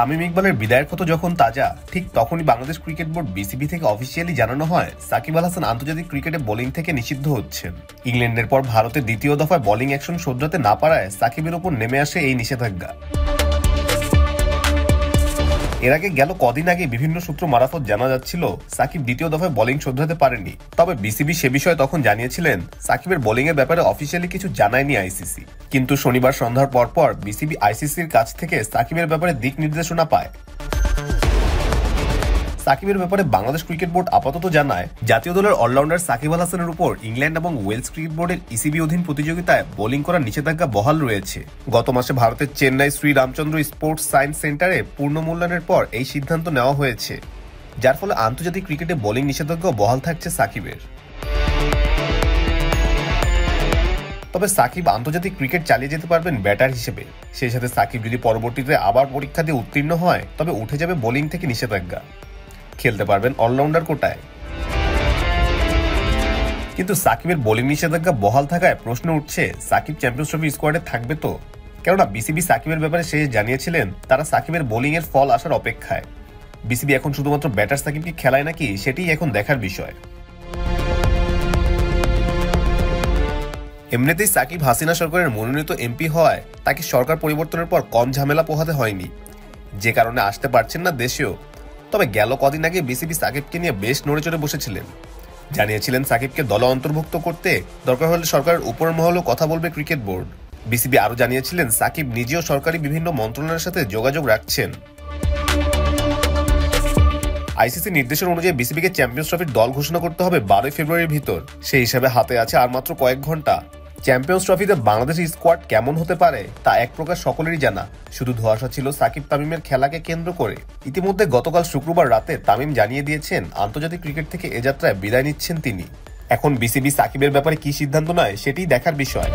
তামিম ইকবালের বিদায়ের কথা যখন তাজা, ঠিক তখনই বাংলাদেশ ক্রিকেট বোর্ড বিসিবি থেকে অফিসিয়ালি জানানো হয় সাকিব আল হাসান আন্তর্জাতিক ক্রিকেটে বোলিং থেকে নিষিদ্ধ হচ্ছেন। ইংল্যান্ডের পর ভারতের দ্বিতীয় দফায় বোলিং অ্যাকশন শোধরাতে না পারায় সাকিবের উপর নেমে আসে এই নিষেধাজ্ঞা। এর আগে গেল কদিন আগে বিভিন্ন সূত্র মারফত জানা যাচ্ছিল সাকিব দ্বিতীয় দফায় বোলিং শোধরাতে পারেননি। তবে বিসিবি সে বিষয়ে তখন জানিয়েছিলেন সাকিবের বোলিং এর ব্যাপারে অফিসিয়ালি কিছু জানায়নি আইসিসি। কিন্তু শনিবার সন্ধ্যার পরপর বিসিবি আইসিসির কাছ থেকে সাকিবের ব্যাপারে দিক নির্দেশনা পায়। সাকিবের ব্যাপারে বাংলাদেশ ক্রিকেট বোর্ড আপাতত জানায়, জাতীয় দলের অলরাউন্ডার সাকিব আল হাসানের উপর ইংল্যান্ড এবং ওয়েলস ক্রিকেট বোর্ডের ইসিবি অধীন প্রতিযোগিতায় বোলিং করার নিষেধাজ্ঞা বহাল রয়েছে। গত মাসে ভারতের চেন্নাই শ্রী রামচন্দ্র স্পোর্টস সায়েন্স সেন্টারে পূর্ণ মূল্যায়নের পর এই সিদ্ধান্ত নেওয়া হয়েছে, যার ফলে আন্তর্জাতিক ক্রিকেটে বোলিং নিষেধাজ্ঞা বহাল থাকছে সাকিবের। তবে সাকিব আন্তর্জাতিক ক্রিকেট চালিয়ে যেতে পারবেন ব্যাটার হিসেবে। সেই সাথে সাকিব যদি পরবর্তীতে আবার পরীক্ষা দিয়ে উত্তীর্ণ হয় তবে উঠে যাবে বোলিং থেকে নিষেধাজ্ঞা, খেলতে পারবেন অলরাউন্ডার কোটায়। কিন্তু সাকিবের বোলিং নিষেধাজ্ঞা বহাল থাকায় প্রশ্ন উঠছে সাকিব চ্যাম্পিয়ন্স ট্রফি স্কোয়াডে থাকবে তো? কেননা বিসিবি সাকিবের ব্যাপারে শেষ জানিয়েছিলেন তারা সাকিবের বোলিং এর ফল আসার অপেক্ষায়। বিসিবি এখন শুধুমাত্র ব্যাটার সাকিবকে খেলায় নাকি সেটাই এখন দেখার বিষয়। এমনিতেই সাকিব হাসিনা সরকারের মনোনীত এমপি হওয়ায় তাকে সরকার পরিবর্তনের পর কম ঝামেলা পোহাতে হয়নি, যে কারণে আসতে পারছেন না দেশেও। তবে গেল কদিন আগে বিসিবি সাকিবকে নিয়ে বেশ নড়েচড়ে বসেছিলেন, জানিয়েছিলেন সাকিবকে দলে অন্তর্ভুক্ত করতে দরকার হলে সরকারের উপরের মহলেও কথা বলবে ক্রিকেট বোর্ড। বিসিবি আরও জানিয়েছিলেন সাকিব নিজেও সরকারি বিভিন্ন মন্ত্রণালয়ের সাথে যোগাযোগ রাখছেন। আইসিসি নির্দেশন অনুযায়ী বিসিবিকে চ্যাম্পিয়ন্স ট্রফির দল ঘোষণা করতে হবে 12 ফেব্রুয়ারির ভিতর। সেই হিসাবে হাতে আছে আর মাত্র কয়েক ঘন্টা। চ্যাম্পিয়ন্স ট্রফিতে বাংলাদেশের স্কোয়াড কেমন হতে পারে তা এক প্রকার সকলেরই জানা, শুধু ধোঁয়াশা ছিল সাকিব তামিমের খেলাকে কেন্দ্র করে। ইতিমধ্যে গতকাল শুক্রবার রাতে তামিম জানিয়ে দিয়েছেন আন্তর্জাতিক ক্রিকেট থেকে এ যাত্রায় বিদায় নিচ্ছেন তিনি। এখন বিসিবি সাকিবের ব্যাপারে কি সিদ্ধান্ত নেয় সেটিই দেখার বিষয়।